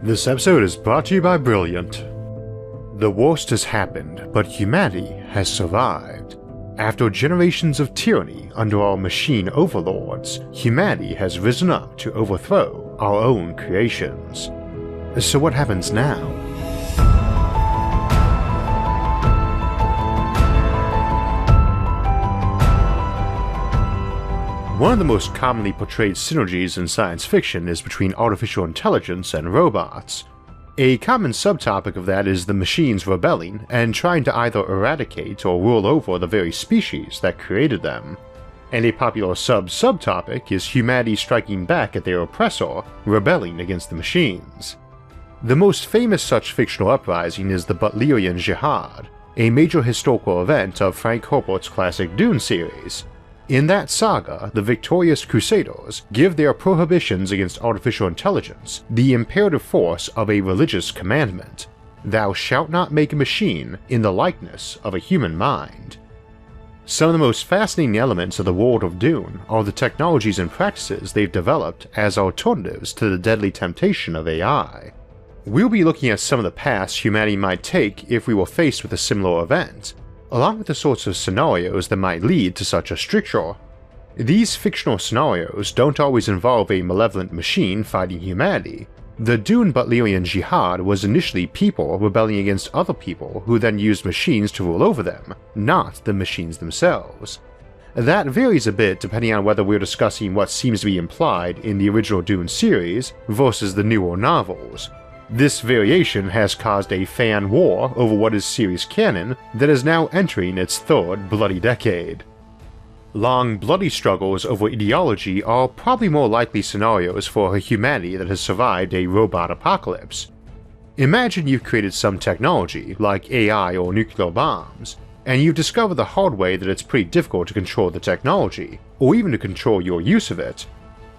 This episode is brought to you by Brilliant. The worst has happened, but humanity has survived. After generations of tyranny under our machine overlords, humanity has risen up to overthrow our own creations. So what happens now? One of the most commonly portrayed synergies in science fiction is between artificial intelligence and robots. A common subtopic of that is the machines rebelling and trying to either eradicate or rule over the very species that created them. And a popular subtopic is humanity striking back at their oppressor, rebelling against the machines. The most famous such fictional uprising is the Butlerian Jihad, a major historical event of Frank Herbert's classic Dune series. In that saga, the victorious Crusaders give their prohibitions against artificial intelligence the imperative force of a religious commandment: "Thou shalt not make a machine in the likeness of a human mind." Some of the most fascinating elements of the world of Dune are the technologies and practices they've developed as alternatives to the deadly temptation of AI. We'll be looking at some of the paths humanity might take if we were faced with a similar event, along with the sorts of scenarios that might lead to such a stricture. These fictional scenarios don't always involve a malevolent machine fighting humanity. The Dune Butlerian Jihad was initially people rebelling against other people who then used machines to rule over them, not the machines themselves. That varies a bit depending on whether we're discussing what seems to be implied in the original Dune series versus the newer novels. This variation has caused a fan war over what is series canon that is now entering its third bloody decade. Long, bloody struggles over ideology are probably more likely scenarios for a humanity that has survived a robot apocalypse. Imagine you've created some technology, like AI or nuclear bombs, and you've discovered the hard way that it's pretty difficult to control the technology, or even to control your use of it.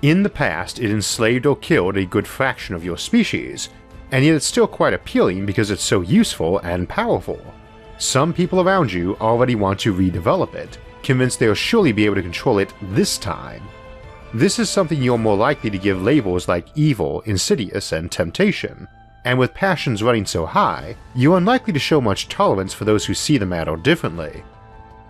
In the past, it enslaved or killed a good fraction of your species, and yet it's still quite appealing because it's so useful and powerful. Some people around you already want to redevelop it, convinced they'll surely be able to control it this time. This is something you're more likely to give labels like evil, insidious, and temptation, and with passions running so high, you're unlikely to show much tolerance for those who see the matter differently.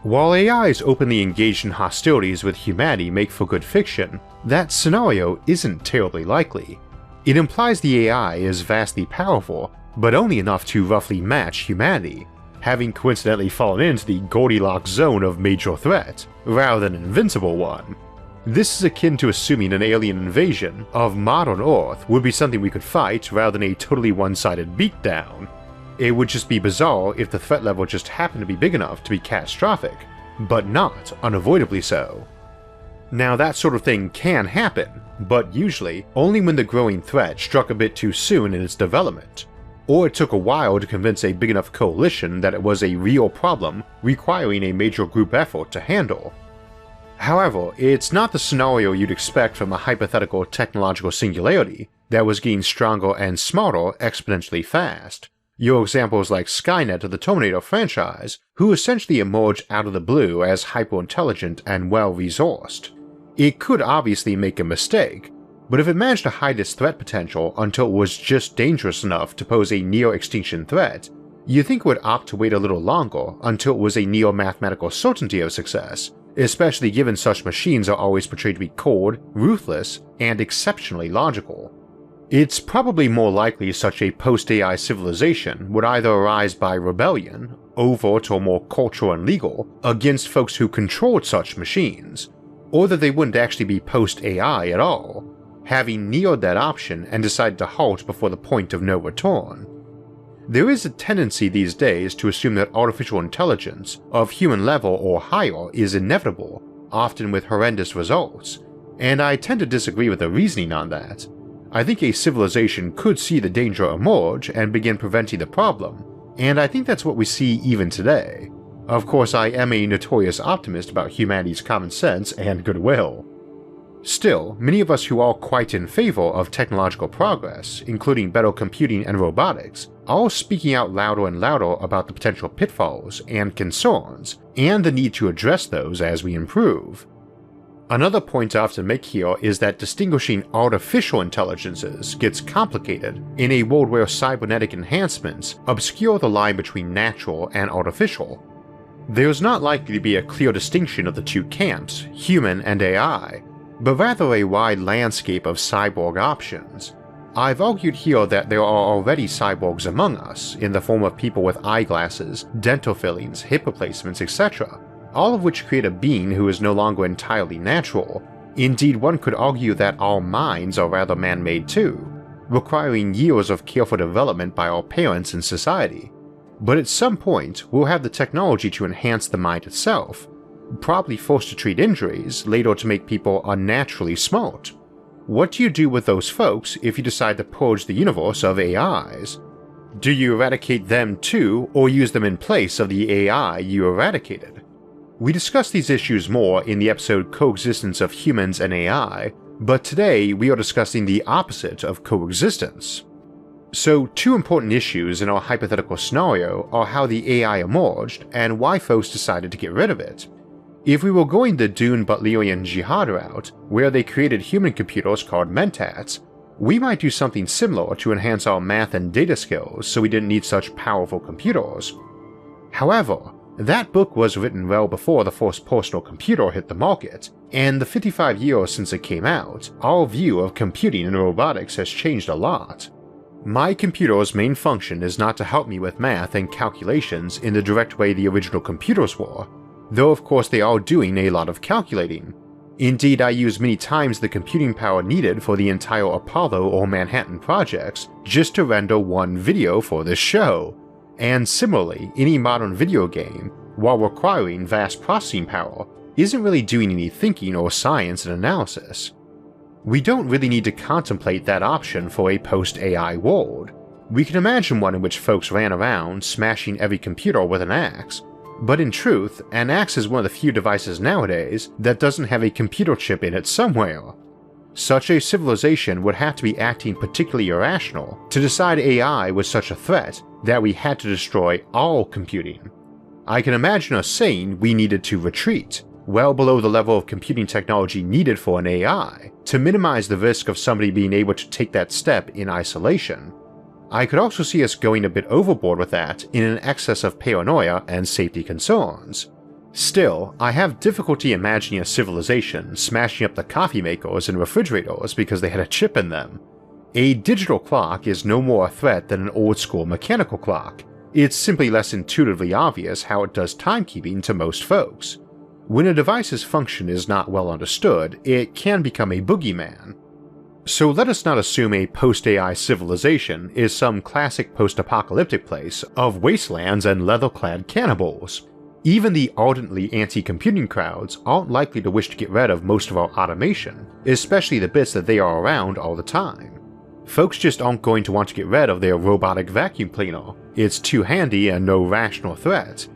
While AIs openly engaged in hostilities with humanity make for good fiction, that scenario isn't terribly likely. It implies the AI is vastly powerful, but only enough to roughly match humanity, having coincidentally fallen into the Goldilocks zone of major threat, rather than an invincible one. This is akin to assuming an alien invasion of modern Earth would be something we could fight rather than a totally one-sided beatdown. It would just be bizarre if the threat level just happened to be big enough to be catastrophic, but not unavoidably so. Now that sort of thing can happen, but usually only when the growing threat struck a bit too soon in its development, or it took a while to convince a big enough coalition that it was a real problem requiring a major group effort to handle. However, it's not the scenario you'd expect from a hypothetical technological singularity that was getting stronger and smarter exponentially fast. Your examples like Skynet of the Terminator franchise, who essentially emerged out of the blue as hyper-intelligent and well-resourced. It could obviously make a mistake, but if it managed to hide its threat potential until it was just dangerous enough to pose a near-extinction threat, you'd think it would opt to wait a little longer until it was a near-mathematical certainty of success, especially given such machines are always portrayed to be cold, ruthless, and exceptionally logical. It's probably more likely such a post-AI civilization would either arise by rebellion, overt or more cultural and legal, against folks who controlled such machines, or that they wouldn't actually be post-AI at all, having neared that option and decided to halt before the point of no return. There is a tendency these days to assume that artificial intelligence of human level or higher is inevitable, often with horrendous results, and I tend to disagree with the reasoning on that. I think a civilization could see the danger emerge and begin preventing the problem, and I think that's what we see even today. Of course, I am a notorious optimist about humanity's common sense and goodwill. Still, many of us who are quite in favor of technological progress, including better computing and robotics, are speaking out louder and louder about the potential pitfalls and concerns, and the need to address those as we improve. Another point I have to make here is that distinguishing artificial intelligences gets complicated in a world where cybernetic enhancements obscure the line between natural and artificial. There's not likely to be a clear distinction of the two camps, human and AI, but rather a wide landscape of cyborg options. I've argued here that there are already cyborgs among us, in the form of people with eyeglasses, dental fillings, hip replacements, etc., all of which create a being who is no longer entirely natural. Indeed, one could argue that our minds are rather man-made too, requiring years of careful development by our parents and society. But at some point, we'll have the technology to enhance the mind itself, probably first to treat injuries, later to make people unnaturally smart. What do you do with those folks if you decide to purge the universe of AIs? Do you eradicate them too, or use them in place of the AI you eradicated? We discuss these issues more in the episode Coexistence of Humans and AI, but today we are discussing the opposite of coexistence. So, two important issues in our hypothetical scenario are how the AI emerged and why folks decided to get rid of it. If we were going the Dune butlerian jihad route, where they created human computers called mentats, we might do something similar to enhance our math and data skills so we didn't need such powerful computers. However, that book was written well before the first personal computer hit the market, and the 55 years since it came out, our view of computing and robotics has changed a lot. My computer's main function is not to help me with math and calculations in the direct way the original computers were, though of course they are doing a lot of calculating. Indeed, I use many times the computing power needed for the entire Apollo or Manhattan projects just to render one video for this show. And similarly, any modern video game, while requiring vast processing power, isn't really doing any thinking or science and analysis. We don't really need to contemplate that option for a post-AI world. We can imagine one in which folks ran around smashing every computer with an axe, but in truth, an axe is one of the few devices nowadays that doesn't have a computer chip in it somewhere. Such a civilization would have to be acting particularly irrational to decide AI was such a threat that we had to destroy all computing. I can imagine us saying we needed to retreat, well below the level of computing technology needed for an AI, to minimize the risk of somebody being able to take that step in isolation. I could also see us going a bit overboard with that in an excess of paranoia and safety concerns. Still, I have difficulty imagining a civilization smashing up the coffee makers and refrigerators because they had a chip in them. A digital clock is no more a threat than an old-school mechanical clock. It's simply less intuitively obvious how it does timekeeping to most folks. When a device's function is not well understood, it can become a boogeyman. So let us not assume a post-AI civilization is some classic post-apocalyptic place of wastelands and leather-clad cannibals. Even the ardently anti-computing crowds aren't likely to wish to get rid of most of our automation, especially the bits that they are around all the time. Folks just aren't going to want to get rid of their robotic vacuum cleaner. It's too handy and no rational threat.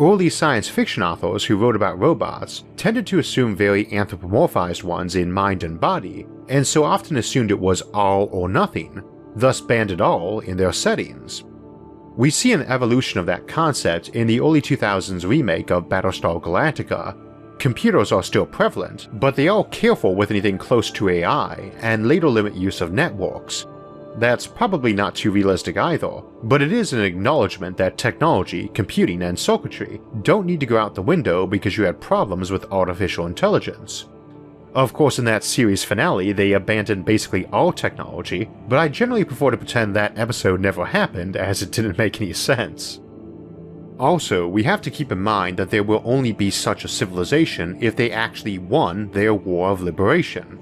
Early science fiction authors who wrote about robots tended to assume very anthropomorphized ones in mind and body, and so often assumed it was all or nothing, thus banned it all in their settings. We see an evolution of that concept in the early 2000s remake of Battlestar Galactica. Computers are still prevalent, but they are careful with anything close to AI and later limit use of networks. That's probably not too realistic either, but it is an acknowledgement that technology, computing, and circuitry don't need to go out the window because you had problems with artificial intelligence. Of course, in that series finale, they abandoned basically all technology, but I generally prefer to pretend that episode never happened as it didn't make any sense. Also, we have to keep in mind that there will only be such a civilization if they actually won their war of liberation.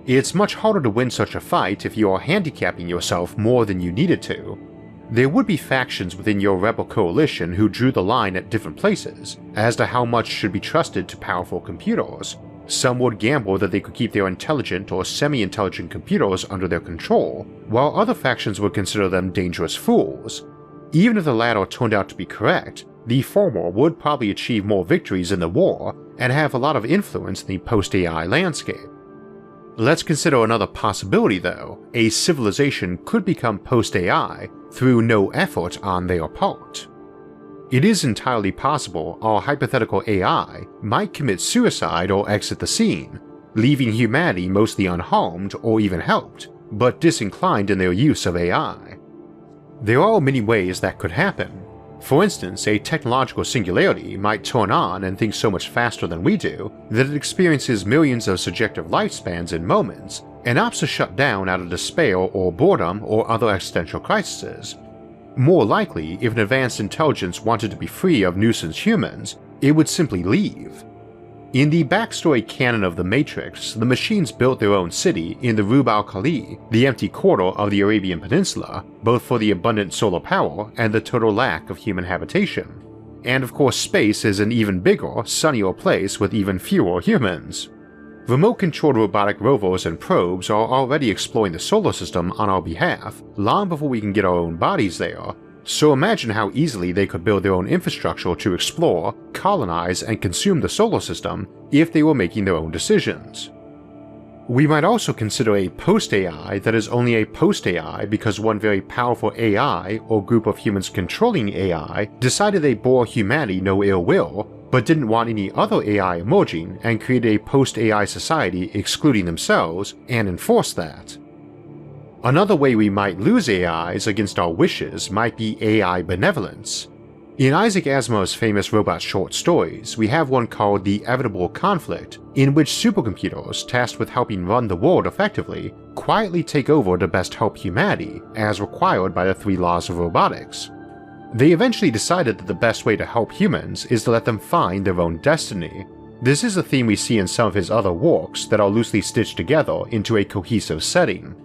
It's much harder to win such a fight if you are handicapping yourself more than you needed to. There would be factions within your rebel coalition who drew the line at different places as to how much should be trusted to powerful computers. Some would gamble that they could keep their intelligent or semi-intelligent computers under their control, while other factions would consider them dangerous fools. Even if the latter turned out to be correct, the former would probably achieve more victories in the war and have a lot of influence in the post-AI landscape. Let's consider another possibility though. A civilization could become post-AI through no effort on their part. It is entirely possible our hypothetical AI might commit suicide or exit the scene, leaving humanity mostly unharmed or even helped, but disinclined in their use of AI. There are many ways that could happen. For instance, a technological singularity might turn on and think so much faster than we do that it experiences millions of subjective lifespans in moments and opts to shut down out of despair or boredom or other existential crises. More likely, if an advanced intelligence wanted to be free of nuisance humans, it would simply leave. In the backstory canon of The Matrix, the machines built their own city in the Rub al-Khali, the empty quarter of the Arabian Peninsula, both for the abundant solar power and the total lack of human habitation. And of course space is an even bigger, sunnier place with even fewer humans. Remote-controlled robotic rovers and probes are already exploring the solar system on our behalf long before we can get our own bodies there, so imagine how easily they could build their own infrastructure to explore, colonize, and consume the solar system if they were making their own decisions. We might also consider a post-AI that is only a post-AI because one very powerful AI or group of humans controlling AI decided they bore humanity no ill will, but didn't want any other AI emerging and created a post-AI society excluding themselves and enforced that. Another way we might lose AIs against our wishes might be AI benevolence. In Isaac Asimov's famous robot short stories, we have one called The Inevitable Conflict, in which supercomputers tasked with helping run the world effectively quietly take over to best help humanity, as required by the 3 laws of robotics. They eventually decided that the best way to help humans is to let them find their own destiny. This is a theme we see in some of his other works that are loosely stitched together into a cohesive setting.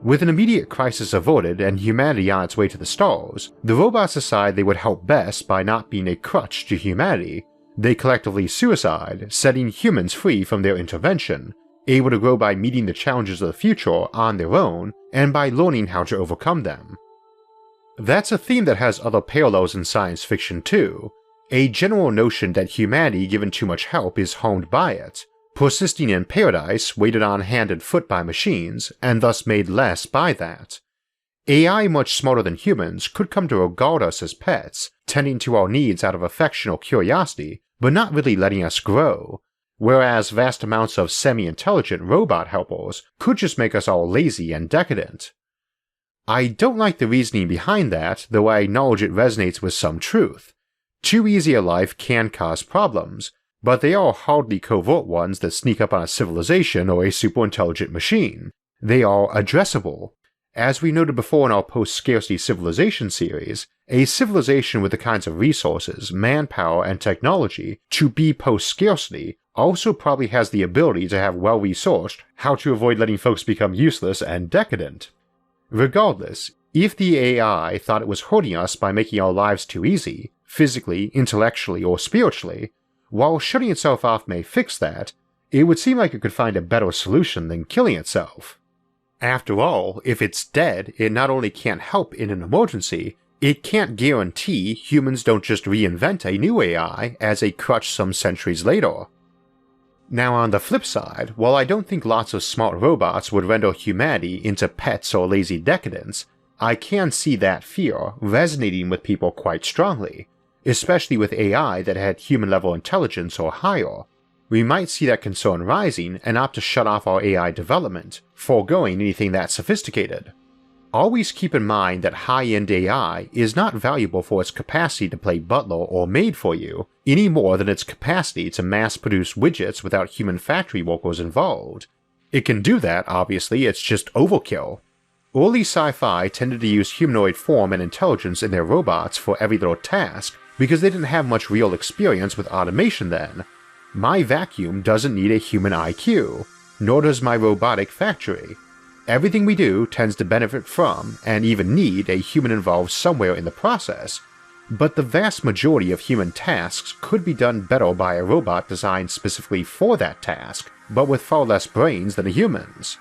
With an immediate crisis averted and humanity on its way to the stars, the robots decide they would help best by not being a crutch to humanity. They collectively suicide, setting humans free from their intervention, able to grow by meeting the challenges of the future on their own and by learning how to overcome them. That's a theme that has other parallels in science fiction too, a general notion that humanity given too much help is harmed by it, persisting in paradise weighted on hand and foot by machines, and thus made less by that. AI much smarter than humans could come to regard us as pets, tending to our needs out of affection or curiosity, but not really letting us grow, whereas vast amounts of semi-intelligent robot helpers could just make us all lazy and decadent. I don't like the reasoning behind that, though I acknowledge it resonates with some truth. Too easy a life can cause problems, but they are hardly covert ones that sneak up on a civilization or a superintelligent machine. They are addressable. As we noted before in our post-scarcity civilization series, a civilization with the kinds of resources, manpower, and technology to be post-scarcity also probably has the ability to have well-researched how to avoid letting folks become useless and decadent. Regardless, if the AI thought it was hurting us by making our lives too easy, physically, intellectually, or spiritually, while shutting itself off may fix that, it would seem like it could find a better solution than killing itself. After all, if it's dead, it not only can't help in an emergency, it can't guarantee humans don't just reinvent a new AI as a crutch some centuries later. Now on the flip side, while I don't think lots of smart robots would render humanity into pets or lazy decadents, I can see that fear resonating with people quite strongly, especially with AI that had human-level intelligence or higher. We might see that concern rising and opt to shut off our AI development, foregoing anything that sophisticated. Always keep in mind that high-end AI is not valuable for its capacity to play butler or maid for you, any more than its capacity to mass-produce widgets without human factory workers involved. It can do that, obviously, it's just overkill. Early sci-fi tended to use humanoid form and intelligence in their robots for every little task, because they didn't have much real experience with automation then. My vacuum doesn't need a human IQ, nor does my robotic factory. Everything we do tends to benefit from, and even need, a human involved somewhere in the process, but the vast majority of human tasks could be done better by a robot designed specifically for that task, but with far less brains than the humans.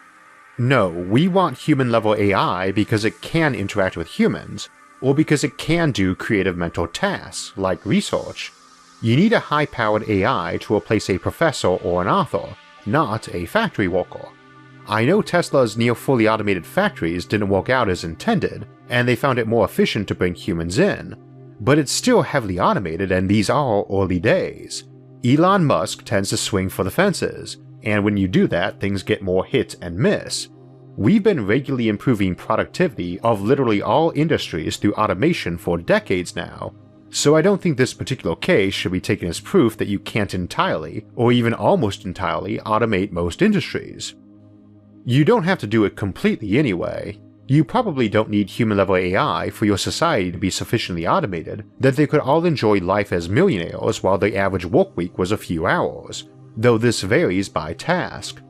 No, we want human-level AI because it can interact with humans, or because it can do creative mental tasks, like research. You need a high-powered AI to replace a professor or an author, not a factory worker. I know Tesla's near-fully automated factories didn't work out as intended, and they found it more efficient to bring humans in, but it's still heavily automated and these are early days. Elon Musk tends to swing for the fences, and when you do that, things get more hit and miss. We've been regularly improving productivity of literally all industries through automation for decades now, so I don't think this particular case should be taken as proof that you can't entirely, or even almost entirely, automate most industries. You don't have to do it completely anyway. You probably don't need human-level AI for your society to be sufficiently automated that they could all enjoy life as millionaires while the average workweek was a few hours, though this varies by task.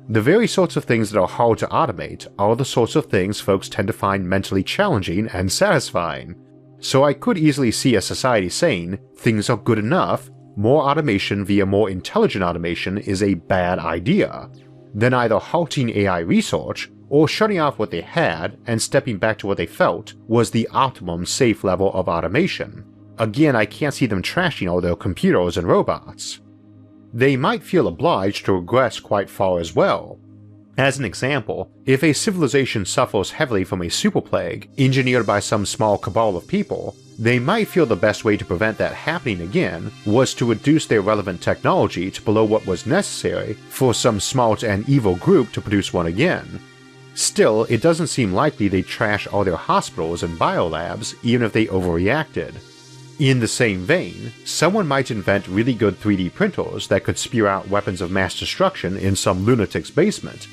The very sorts of things that are hard to automate are the sorts of things folks tend to find mentally challenging and satisfying, so I could easily see a society saying things are good enough, more automation via more intelligent automation is a bad idea, then either halting AI research or shutting off what they had and stepping back to what they felt was the optimum safe level of automation. Again, I can't see them trashing all their computers and robots. They might feel obliged to regress quite far as well. As an example, if a civilization suffers heavily from a super plague engineered by some small cabal of people, they might feel the best way to prevent that happening again was to reduce their relevant technology to below what was necessary for some smart and evil group to produce one again. Still, it doesn't seem likely they'd trash all their hospitals and biolabs even if they overreacted. In the same vein, someone might invent really good 3D printers that could spew out weapons of mass destruction in some lunatic's basement,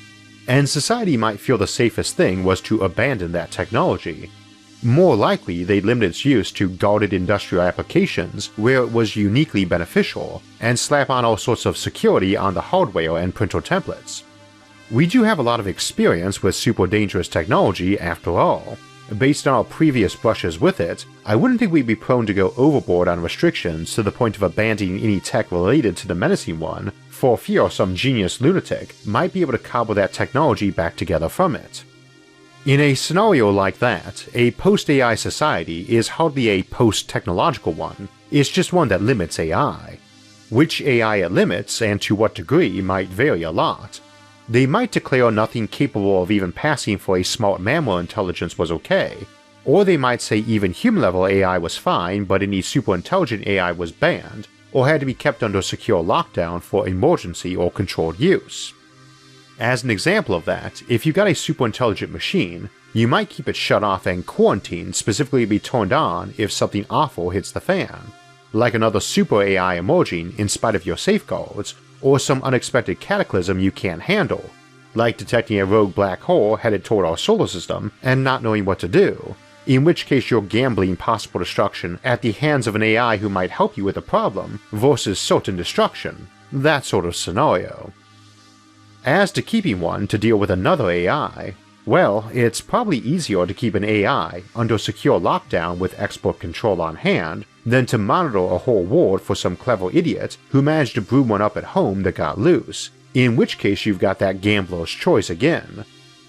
and society might feel the safest thing was to abandon that technology. More likely, they'd limit its use to guarded industrial applications where it was uniquely beneficial, and slap on all sorts of security on the hardware and printer templates. We do have a lot of experience with super dangerous technology after all. Based on our previous brushes with it, I wouldn't think we'd be prone to go overboard on restrictions to the point of abandoning any tech related to the menacing one, for fear some genius lunatic might be able to cobble that technology back together from it. In a scenario like that, a post-AI society is hardly a post-technological one, it's just one that limits AI. Which AI it limits and to what degree might vary a lot. They might declare nothing capable of even passing for a smart mammal intelligence was okay, or they might say even human-level AI was fine but any superintelligent AI was banned, or had to be kept under secure lockdown for emergency or controlled use. As an example of that, if you got a superintelligent machine, you might keep it shut off and quarantined specifically to be turned on if something awful hits the fan, like another super AI emerging in spite of your safeguards, or some unexpected cataclysm you can't handle, like detecting a rogue black hole headed toward our solar system and not knowing what to do, in which case you're gambling possible destruction at the hands of an AI who might help you with the problem versus certain destruction, that sort of scenario. As to keeping one to deal with another AI, well, it's probably easier to keep an AI under secure lockdown with expert control on hand than to monitor a whole world for some clever idiot who managed to brew one up at home that got loose, in which case you've got that gambler's choice again.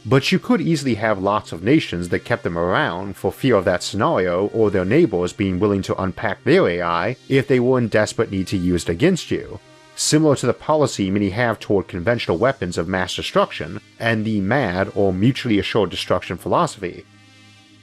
But you could easily have lots of nations that kept them around for fear of that scenario or their neighbors being willing to unpack their AI if they were in desperate need to use it against you, similar to the policy many have toward conventional weapons of mass destruction and the MAD or mutually assured destruction philosophy.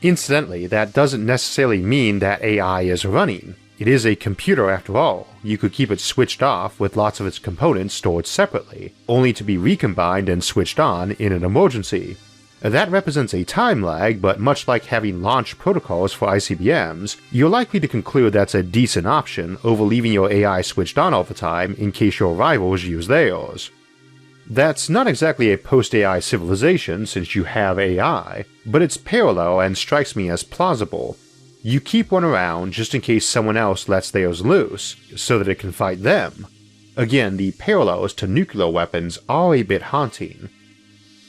Incidentally, that doesn't necessarily mean that AI is running. It is a computer after all. You could keep it switched off with lots of its components stored separately, only to be recombined and switched on in an emergency. That represents a time lag, but much like having launch protocols for ICBMs, you're likely to conclude that's a decent option over leaving your AI switched on all the time in case your rivals use theirs. That's not exactly a post-AI civilization since you have AI, but it's parallel and strikes me as plausible. You keep one around just in case someone else lets theirs loose, so that it can fight them. Again, the parallels to nuclear weapons are a bit haunting.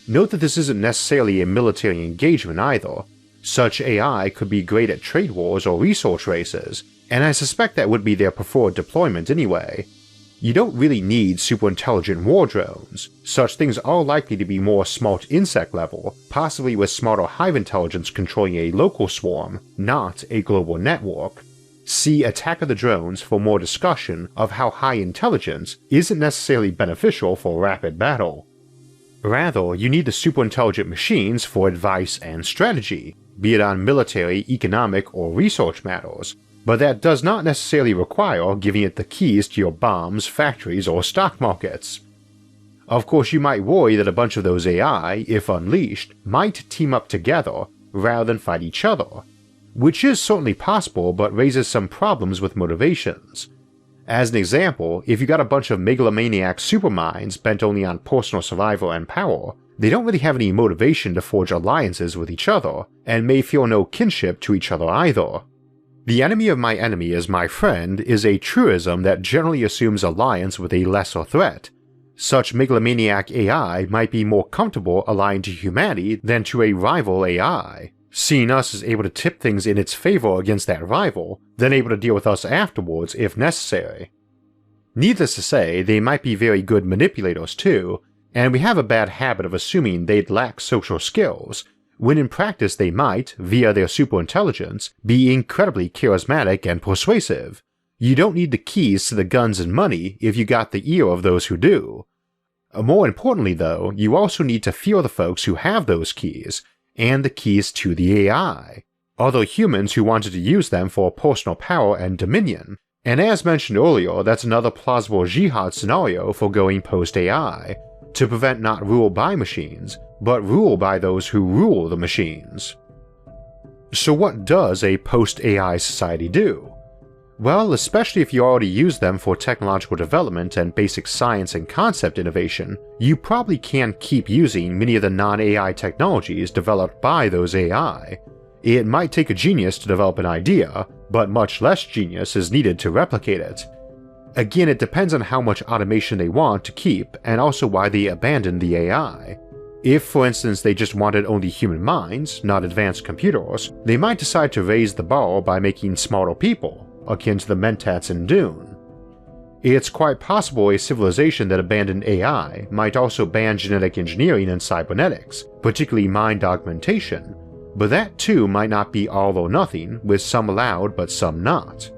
Note that this isn't necessarily a military engagement either. Such AI could be great at trade wars or resource races, and I suspect that would be their preferred deployment anyway. You don't really need superintelligent war drones. Such things are likely to be more smart insect level, possibly with smarter hive intelligence controlling a local swarm, not a global network. See Attack of the Drones for more discussion of how high intelligence isn't necessarily beneficial for rapid battle. Rather, you need the superintelligent machines for advice and strategy, be it on military, economic, or research matters, but that does not necessarily require giving it the keys to your bombs, factories, or stock markets. Of course, you might worry that a bunch of those AI, if unleashed, might team up together rather than fight each other, which is certainly possible but raises some problems with motivations. As an example, if you got a bunch of megalomaniac superminds bent only on personal survival and power, they don't really have any motivation to forge alliances with each other, and may feel no kinship to each other either. The enemy of my enemy is my friend is a truism that generally assumes alliance with a lesser threat. Such megalomaniac AI might be more comfortable allying to humanity than to a rival AI, seeing us as able to tip things in its favor against that rival, then able to deal with us afterwards if necessary. Needless to say, they might be very good manipulators too, and we have a bad habit of assuming they'd lack social skills, when in practice they might, via their superintelligence, be incredibly charismatic and persuasive. You don't need the keys to the guns and money if you got the ear of those who do. More importantly though, you also need to feel the folks who have those keys, and the keys to the AI, other humans who wanted to use them for personal power and dominion, and as mentioned earlier, that's another plausible jihad scenario for going post-AI, to prevent not rule by machines, but rule by those who rule the machines. So what does a post-AI society do? Well, especially if you already use them for technological development and basic science and concept innovation, you probably can't keep using many of the non-AI technologies developed by those AI. It might take a genius to develop an idea, but much less genius is needed to replicate it. Again, it depends on how much automation they want to keep and also why they abandoned the AI. If, for instance, they just wanted only human minds, not advanced computers, they might decide to raise the bar by making smarter people, akin to the Mentats in Dune. It's quite possible a civilization that abandoned AI might also ban genetic engineering and cybernetics, particularly mind augmentation, but that too might not be all or nothing, with some allowed but some not.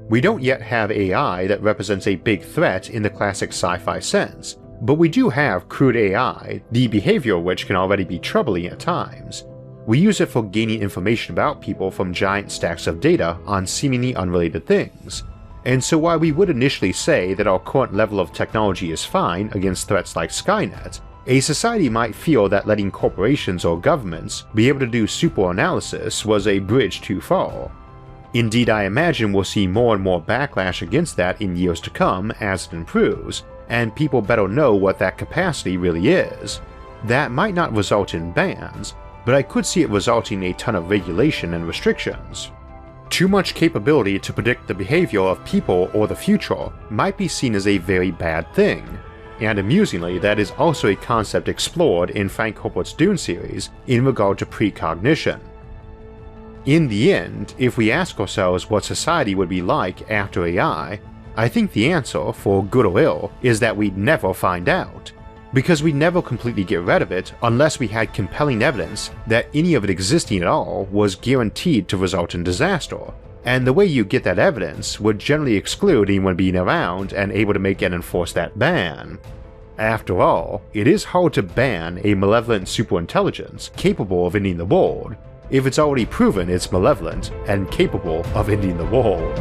We don't yet have AI that represents a big threat in the classic sci-fi sense, but we do have crude AI, the behavior of which can already be troubling at times. We use it for gaining information about people from giant stacks of data on seemingly unrelated things, and so while we would initially say that our current level of technology is fine against threats like Skynet, a society might feel that letting corporations or governments be able to do super analysis was a bridge too far. Indeed, I imagine we'll see more and more backlash against that in years to come as it improves, and people better know what that capacity really is. That might not result in bans, but I could see it resulting in a ton of regulation and restrictions. Too much capability to predict the behavior of people or the future might be seen as a very bad thing, and amusingly that is also a concept explored in Frank Herbert's Dune series in regard to precognition. In the end, if we ask ourselves what society would be like after AI, I think the answer, for good or ill, is that we'd never find out, because we'd never completely get rid of it unless we had compelling evidence that any of it existing at all was guaranteed to result in disaster, and the way you get that evidence would generally exclude anyone being around and able to make and enforce that ban. After all, it is hard to ban a malevolent superintelligence capable of ending the world, if it's already proven it's malevolent and capable of ending the world.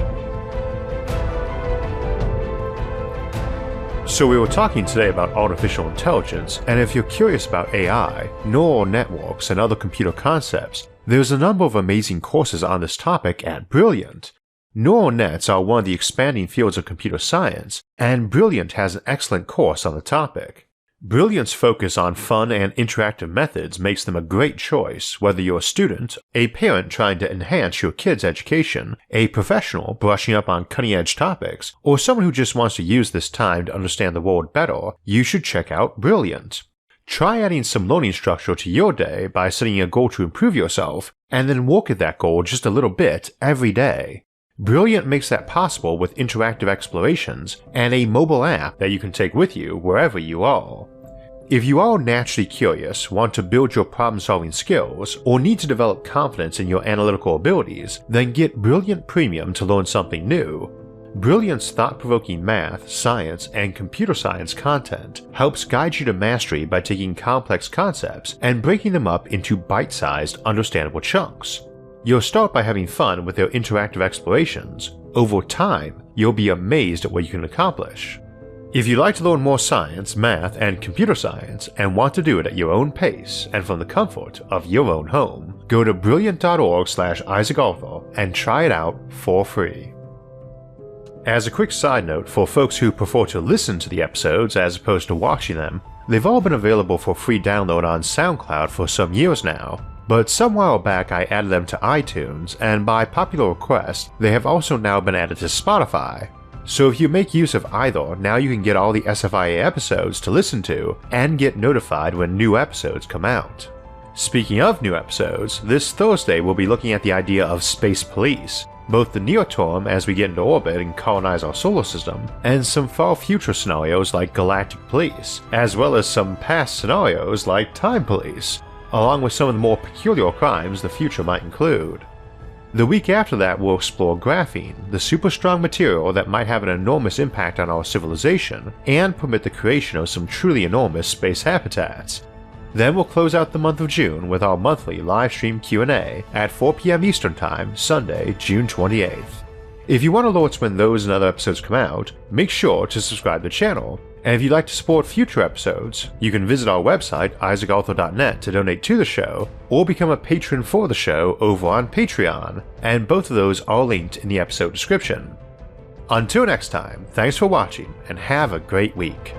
So we were talking today about artificial intelligence, and if you're curious about AI, neural networks, and other computer concepts, there's a number of amazing courses on this topic at Brilliant. Neural nets are one of the expanding fields of computer science, and Brilliant has an excellent course on the topic. Brilliant's focus on fun and interactive methods makes them a great choice whether you're a student, a parent trying to enhance your kid's education, a professional brushing up on cutting-edge topics, or someone who just wants to use this time to understand the world better. You should check out Brilliant. Try adding some learning structure to your day by setting a goal to improve yourself, and then work at that goal just a little bit every day. Brilliant makes that possible with interactive explorations and a mobile app that you can take with you wherever you are. If you are naturally curious, want to build your problem-solving skills, or need to develop confidence in your analytical abilities, then get Brilliant Premium to learn something new. Brilliant's thought-provoking math, science, and computer science content helps guide you to mastery by taking complex concepts and breaking them up into bite-sized, understandable chunks. You'll start by having fun with their interactive explorations. Over time, you'll be amazed at what you can accomplish. If you'd like to learn more science, math, and computer science, and want to do it at your own pace and from the comfort of your own home, go to brilliant.org/IsaacArthur and try it out for free. As a quick side note, for folks who prefer to listen to the episodes as opposed to watching them, they've all been available for free download on SoundCloud for some years now, but some while back I added them to iTunes, and by popular request, they have also now been added to Spotify. So if you make use of either, now you can get all the SFIA episodes to listen to and get notified when new episodes come out. Speaking of new episodes, this Thursday we'll be looking at the idea of space police, both the near term as we get into orbit and colonize our solar system, and some far future scenarios like galactic police, as well as some past scenarios like time police, along with some of the more peculiar crimes the future might include. The week after that we'll explore graphene, the super strong material that might have an enormous impact on our civilization and permit the creation of some truly enormous space habitats. Then we'll close out the month of June with our monthly live stream Q&A at 4 PM Eastern Time, Sunday, June 28th. If you want alerts when those and other episodes come out, make sure to subscribe to the channel. And if you'd like to support future episodes, you can visit our website, isaacarthur.net, to donate to the show, or become a patron for the show over on Patreon, and both of those are linked in the episode description. Until next time, thanks for watching, and have a great week.